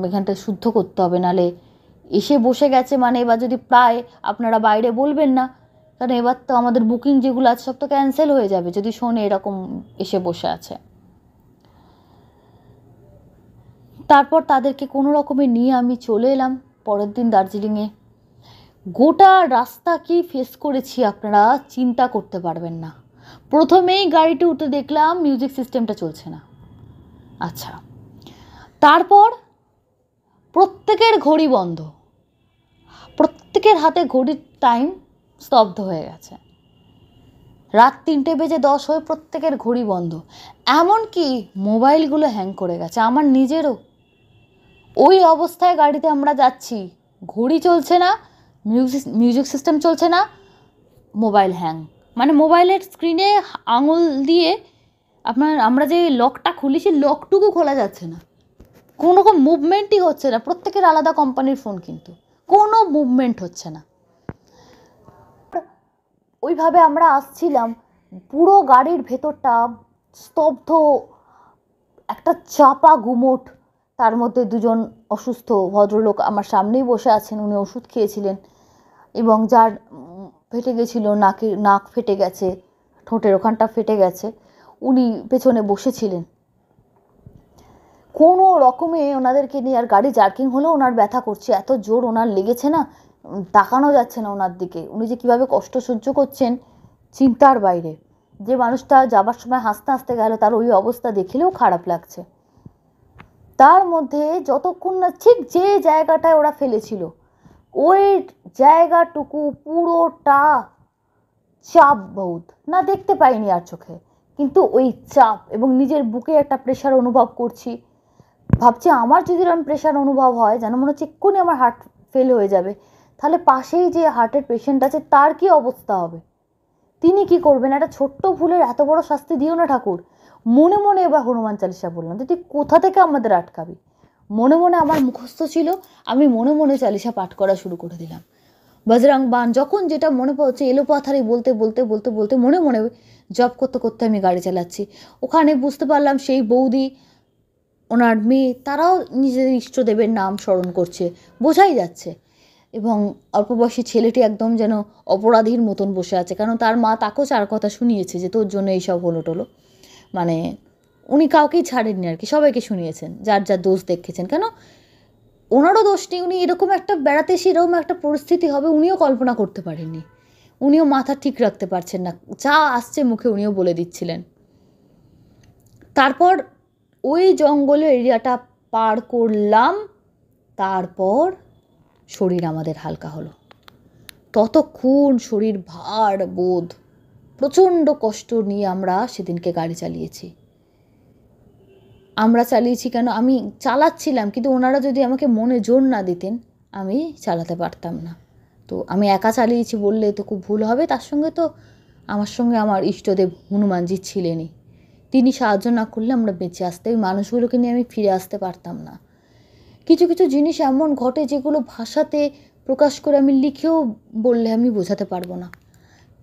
এখানটা শুদ্ধ করতে হবে, নাহলে এসে বসে গেছে মানে এবার যদি প্রায় আপনারা বাইরে বলবেন না, কারণ এবার তো আমাদের বুকিং যেগুলো আছে সব তো ক্যান্সেল হয়ে যাবে যদি শোনে এরকম এসে বসে আছে। তারপর তাদেরকে কোনো রকমে নিয়ে আমি চলে এলাম পরের দিন দার্জিলিংয়ে। গোটা রাস্তা কি ফেস করেছি আপনারা চিন্তা করতে পারবেন না। প্রথমেই গাড়িতে উঠে দেখলাম মিউজিক সিস্টেমটা চলছে না। আচ্ছা, তারপর প্রত্যেকের ঘড়ি বন্ধ, প্রত্যেকের হাতে ঘড়ির টাইম স্তব্ধ হয়ে গেছে। রাত 3:10 হয়ে প্রত্যেকের ঘড়ি বন্ধ, এমনকি মোবাইলগুলো হ্যাং করে গেছে, আমার নিজেরও। ওই অবস্থায় গাড়িতে আমরা যাচ্ছি, ঘড়ি চলছে না, মিউজিক সিস্টেম চলছে না, মোবাইল হ্যাং, মানে মোবাইলের স্ক্রিনে আঙুল দিয়ে আমরা যে লকটা খুলি সেই লকটুকু খোলা যাচ্ছে না, কোনো রকম মুভমেন্টই হচ্ছে না। প্রত্যেকের আলাদা কোম্পানির ফোন, কিন্তু কোনো মুভমেন্ট হচ্ছে না। ওইভাবে আমরা আসছিলাম, পুরো গাড়ির ভেতরটা স্তব্ধ, একটা চাপা গুমোট। তার মধ্যে দুজন অসুস্থ ভদ্রলোক আমার সামনেই বসে আছেন, উনি ওষুধ খেয়েছিলেন, এবং যার ফেটে গেছিলো, নাক ফেটে গেছে, ঠোঁটের ওখানটা ফেটে গেছে, উনি পেছনে বসেছিলেন। কোনো রকমে ওনাদেরকে নিয়ে, আর গাড়ি জার্কিং হলেও ওনার ব্যথা করছে, এত জোর ওনার লেগেছে না, তাকানো যাচ্ছে না ওনার দিকে। উনি যে কীভাবে কষ্ট সহ্য করছেন চিন্তার বাইরে। যে মানুষটা যাবার সময় হাসতে হাসতে গেল, তার ওই অবস্থা দেখলেও খারাপ লাগছে। তার মধ্যে যতক্ষণ না ঠিক যে জায়গাটায় ওরা ফেলেছিল ওই জায়গাটুকু পুরোটা চাপ, বহুত না দেখতে পাইনি আর চোখে, কিন্তু ওই চাপ, এবং নিজের বুকে একটা প্রেশার অনুভব করছি। ভাবছি আমার যদি এরকম প্রেশার অনুভব হয়, যেন মনে হচ্ছে এক্ষুনি আমার হার্ট ফেল হয়ে যাবে, তাহলে পাশেই যে হার্টের পেশেন্ট আছে তার কি অবস্থা হবে, তিনি কি করবেন। একটা ছোট্ট ভুলের এত বড় শাস্তি দিও না ঠাকুর। মনে মনে এবার হনুমান চালিসা বললাম, তুই কোথা থেকে আমাদের আটকাবি। মনে মনে আমার মুখস্থ ছিল, আমি মনে মনে চালিসা পাঠ করা শুরু করে দিলাম। বজরং বান, যখন যেটা মনে পড়ছে এলোপাথারি বলতে বলতে বলতে বলতে মনে মনে জব করতে করতে আমি গাড়ি চালাচ্ছি। ওখানে বুঝতে পারলাম সেই বৌদি, ওনার মেয়ে, তারাও নিজেদের ইষ্টদেবের নাম স্মরণ করছে, বোঝাই যাচ্ছে। এবং অল্পবয়সী ছেলেটি একদম যেন অপরাধীর মতন বসে আছে, কারণ তার মা তাকেও 4 কথা শুনিয়েছে যে তোর জন্য এইসব হলো টলো, মানে উনি কাউকেই ছাড়েননি আর কি, সবাইকে শুনিয়েছেন, যার যার দোষ দেখেছেন। কেন ওনারও দোষ নেই, উনি এরকম একটা বেড়াতে এসে এরকম একটা পরিস্থিতি হবে উনিও কল্পনা করতে পারেননি, উনিও মাথা ঠিক রাখতে পারছেন না, যা আসছে মুখে উনিও বলে দিচ্ছিলেন। তারপর ওই জঙ্গলের এরিয়াটা পার করলাম, তারপর শরীর আমাদের হালকা হলো। ততক্ষণ শরীর ভার বোধ, প্রচণ্ড কষ্ট নিয়ে আমরা সেদিনকে গাড়ি চালিয়েছি। আমরা চালিয়েছি কেন, আমি চালাচ্ছিলাম, কিন্তু ওনারা যদি আমাকে মনে জোর না দিতেন আমি চালাতে পারতাম না। তো আমি একা চালিয়েছি বললে তো খুব ভুল হবে। তার সঙ্গে তো আমার সঙ্গে আমার ইষ্টদেব হনুমানজি ছিলেনই। তিনি সাহায্য না করলে আমরা বেঁচে আসতে, ওই মানুষগুলোকে নিয়ে আমি ফিরে আসতে পারতাম না। কিছু কিছু জিনিস এমন ঘটে যেগুলো ভাষাতে প্রকাশ করে আমি লিখেও বললে আমি বোঝাতে পারবো না।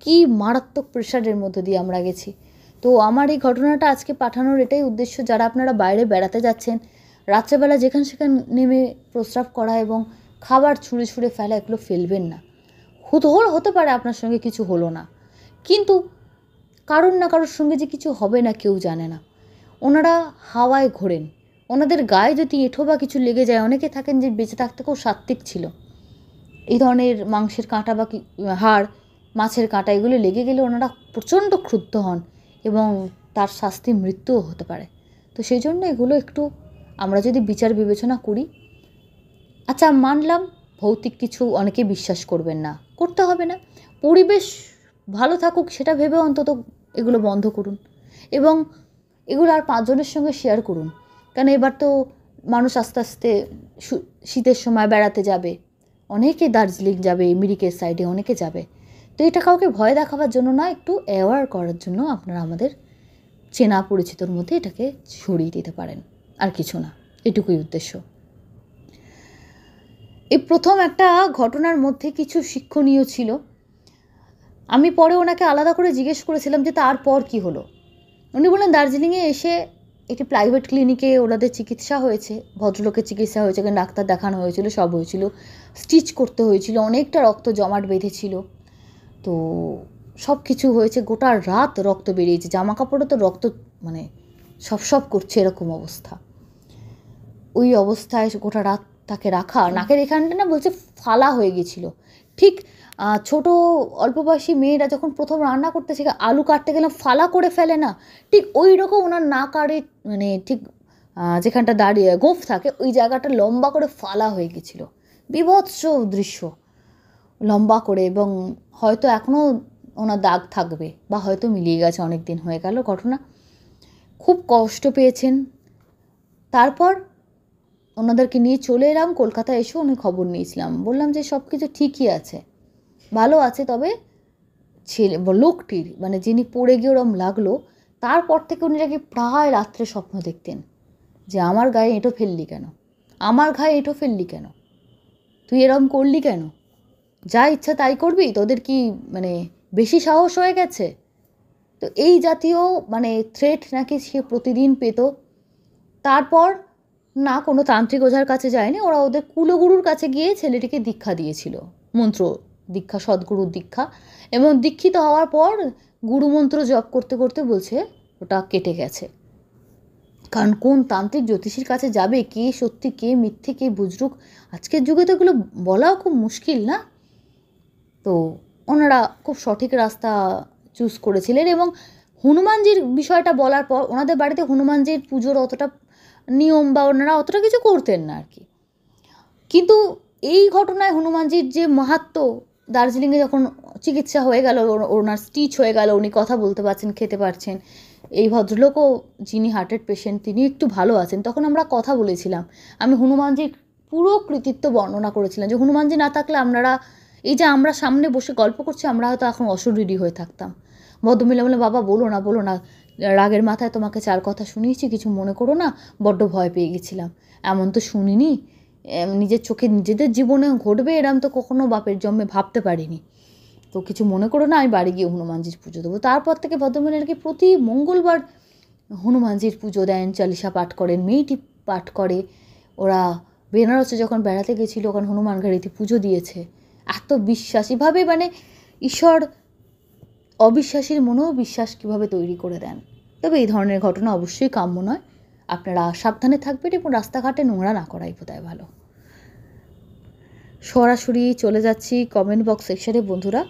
কি মারাত্মক প্রেশারের মধ্যে দিয়ে আমরা গেছি। তো আমার এই ঘটনাটা আজকে পাঠানোর এটাই উদ্দেশ্য, যারা আপনারা বাইরে বেড়াতে যাচ্ছেন, রাত্রেবেলা যেখানে সেখানে নেমে প্রস্রাব করা এবং খাবার ছুঁড়ে ছুঁড়ে ফেলা, এগুলো ফেলবেন না। হুতোহর হতে পারে আপনার সঙ্গে কিছু হলো না, কিন্তু কারোর না কারোর সঙ্গে যে কিছু হবে না কেউ জানে না। ওনারা হাওয়ায় ঘোরেন, ওনাদের গায়ে যদি এঁঠো বা কিছু লেগে যায়, অনেকে থাকেন যে বেঁচে থাকতে খুব সাত্ত্বিক ছিল, এই ধরনের মাংসের কাঁটা বা হাড়, মাছের কাঁটা এগুলো লেগে গেলে ওনারা প্রচণ্ড ক্ষুব্ধ হন এবং তার শাস্তি মৃত্যুও হতে পারে। তো সেই জন্য এগুলো একটু আমরা যদি বিচার বিবেচনা করি। আচ্ছা, মানলাম ভৌতিক কিছু অনেকে বিশ্বাস করবেন না, করতে হবে না, পরিবেশ ভালো থাকুক সেটা ভেবে অন্তত এগুলো বন্ধ করুন এবং এগুলো আর 5 জনের সঙ্গে শেয়ার করুন। কারণ এবার তো মানুষ আস্তে আস্তে শীতের সময় বেড়াতে যাবে, অনেকে দার্জিলিং যাবে, মিরিকের সাইডে অনেকে যাবে। তো এটা কাউকে ভয় দেখাবার জন্য না, একটু অ্যাওয়ার করার জন্য আপনারা আমাদের চেনা পরিচিতর মধ্যে এটাকে ছড়িয়ে দিতে পারেন, আর কিছু না, এটুকুই উদ্দেশ্য। এই প্রথম একটা ঘটনার মধ্যে কিছু শিক্ষণীয় ছিল। আমি পরে ওনাকে আলাদা করে জিজ্ঞেস করেছিলাম যে তারপর কি হলো। উনি বললেন দার্জিলিংয়ে এসে একটি প্রাইভেট ক্লিনিকে ওনাদের চিকিৎসা হয়েছে, ভদ্রলোকের চিকিৎসা হয়েছে, এখানে ডাক্তার দেখানো হয়েছিল, সব হয়েছিল, স্টিচ করতে হয়েছিল, অনেকটা রক্ত জমাট বেঁধেছিল। তো সব কিছু হয়েছে, গোটা রাত রক্ত বেরিয়েছে, জামা কাপড়ে তো রক্ত মানে সব করছে, এরকম অবস্থা। ওই অবস্থায় গোটা রাত তাকে রাখা, নাকের এখানটা না বলছে ফালা হয়ে গেছিলো। ঠিক ছোটো অল্প বয়সী মেয়েরা যখন প্রথম রান্না করতে শেখে, আলু কাটতে গেলে ফালা করে ফেলে না, ঠিক ওই রকম ওনার নাক আরে মানে ঠিক যেখানটা দাঁড়িয়ে গোঁফ থাকে ওই জায়গাটা লম্বা করে ফালা হয়ে গেছিলো। বীভৎস দৃশ্য, লম্বা করে, এবং হয়তো এখনও ওনার দাগ থাকবে বা হয়তো মিলিয়ে গেছে, অনেক দিন হয়ে গেল ঘটনা। খুব কষ্ট পেয়েছেন। তারপর ওনাদেরকে নিয়ে চলে এলাম কলকাতায়। এসে উনি খবর নিয়েছিলাম, বললাম যে সব কিছু ঠিকই আছে, ভালো আছে, তবে ছেলে লোকটির মানে যিনি পড়ে গিয়ে ওরম লাগলো, তারপর থেকে উনি নাকি প্রায় রাত্রে স্বপ্ন দেখতেন যে আমার গায়ে এঁটো ফেললি কেন, আমার গায়ে এঁটো ফেললি কেন, তুই এরম করলি কেন, যা ইচ্ছা তাই করবি, তোদের কি মানে বেশি সাহস হয়ে গেছে। তো এই জাতীয় মানে থ্রেট নাকি সে প্রতিদিন পেত। তারপর না কোনো তান্ত্রিক ওঝার কাছে যায়নি, ওরা ওদের কুলগুরুর কাছে গিয়ে ছেলেটিকে দীক্ষা দিয়েছিল, মন্ত্র দীক্ষা, সদ্গুরুর দীক্ষা। এবং দীক্ষিত হওয়ার পর গুরুমন্ত্র জপ করতে করতে বলছে ওটা কেটে গেছে। কারণ কোন তান্ত্রিক জ্যোতিষীর কাছে যাবে, কে সত্যি কে মিথ্যে কে বুজরুক, আজকের যুগে তো এগুলো বলাও খুব মুশকিল না। তো ওনারা খুব সঠিক রাস্তা চুজ করেছিলেন। এবং হনুমানজির বিষয়টা বলার পর ওনাদের বাড়িতে হনুমানজির পুজোর অতটা নিয়ম বা ওনারা অতটা কিছু করতেন না আর কি। কিন্তু এই ঘটনায় হনুমানজির যে মাহাত্ম্য, দার্জিলিংয়ে যখন চিকিৎসা হয়ে গেল, ওনার স্টিচ হয়ে গেল, উনি কথা বলতে পারছেন, খেতে পারছেন, এই ভদ্রলোকও যিনি হার্টের পেশেন্ট তিনি একটু ভালো আছেন, তখন আমরা কথা বলেছিলাম। আমি হনুমানজির পুরো কৃতিত্ব বর্ণনা করেছিলাম যে হনুমানজি না থাকলে আপনারা এই যে আমরা সামনে বসে গল্প করছি, আমরা হয়তো এখন অশরীরী হয়ে থাকতাম। ভদ্রমহিলা বলে বাবা বলো না, রাগের মাথায় তোমাকে 4 কথা শুনিয়েছি, কিছু মনে করো না, বড্ড ভয় পেয়ে গেছিলাম, এমন তো শুনিনি, নিজের চোখে নিজেদের জীবনে ঘটবে এরম তো কখনো বাপের জন্মে ভাবতে পারিনি, তো কিছু মনে করো না, আমি বাড়ি গিয়ে হনুমানজির পুজো দেবো। তারপর থেকে ভদ্রমহিলাকে প্রতি মঙ্গলবার হনুমানজির পুজো দেন, চালিসা পাঠ করেন, মেয়েটি পাঠ করে। ওরা বেনারসে যখন বেড়াতে গেছিলো ওখানে হনুমান গাড়িতে পুজো দিয়েছে। এত বিশ্বাস, এভাবে মানে ঈশ্বর অবিশ্বাসীর মনেও বিশ্বাস কীভাবে তৈরি করে দেন। তবে এই ধরনের ঘটনা অবশ্যই কাম্য নয়, আপনারা সাবধানে থাকবেন এবং রাস্তাঘাটে নোংরা না করাই বোধহয় ভালো। সরাসরি চলে যাচ্ছি কমেন্ট বক্স সেকশনে। বন্ধুরা,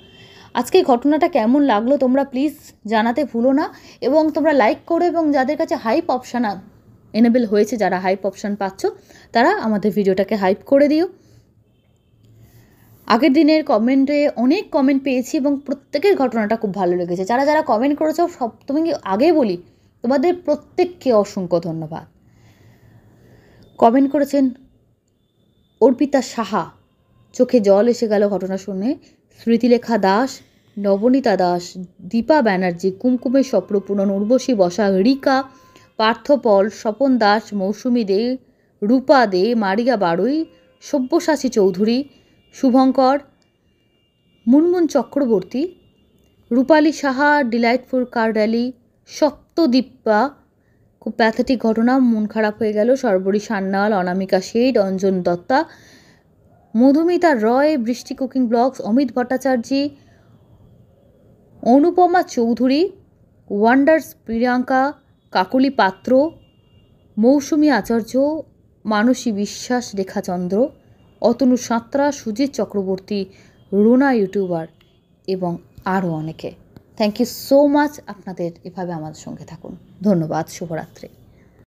আজকে ঘটনাটা কেমন লাগলো তোমরা প্লিজ জানাতে ভুলো না, এবং তোমরা লাইক করো, এবং যাদের কাছে হাইপ অপশান এনেবেল হয়েছে, যারা হাইপ অপশান পাচ্ছ তারা আমাদের ভিডিওটাকে হাইপ করে দিও। আগের দিনের কমেন্টে অনেক কমেন্ট পেয়েছি এবং প্রত্যেকের ঘটনাটা খুব ভালো লেগেছে। যারা যারা কমেন্ট করেছো তুমি আগে বলি তোমাদের প্রত্যেককে অসংখ্য ধন্যবাদ। কমেন্ট করেছেন অর্পিতা সাহা, চোখে জল এসে গেল ঘটনা শুনে। স্মৃতিলেখা দাস, নবনীতা দাস, দীপা ব্যানার্জি, কুমকুমের স্বপ্নপূরণ, উর্বশী বসা, রিকা, পার্থ পল, স্বপন দাস, মৌসুমী দে, রূপা দে, মারিয়া বাড়ুই, সব্যসাচী চৌধুরী, শুভঙ্কর, মুনমুন চক্রবর্তী, রূপালী সাহা, ডিলাইটফুল কার র্যালি, সপ্তদীপা, খুব প্যাথেটিক ঘটনা, মন খারাপ হয়ে গেল, সর্বরী সান্যাল, অনামিকা Seth, Anjan Datta, Madhumita Roy, Brishti cooking blogs, Amit Bhattacharya, Anupama Chowdhury, wonders Priyanka, Kakoli Patra, Mousumi Acharya, Manasi Biswas, Rekhachandra, Atanu Santra, Sujit Chakraborty, Runa youtuber এবং আরও অনেকে। Thank you so much. আপনাদের এভাবে আমাদের সঙ্গে থাকুন। ধন্যবাদ। শুভরাত্রি।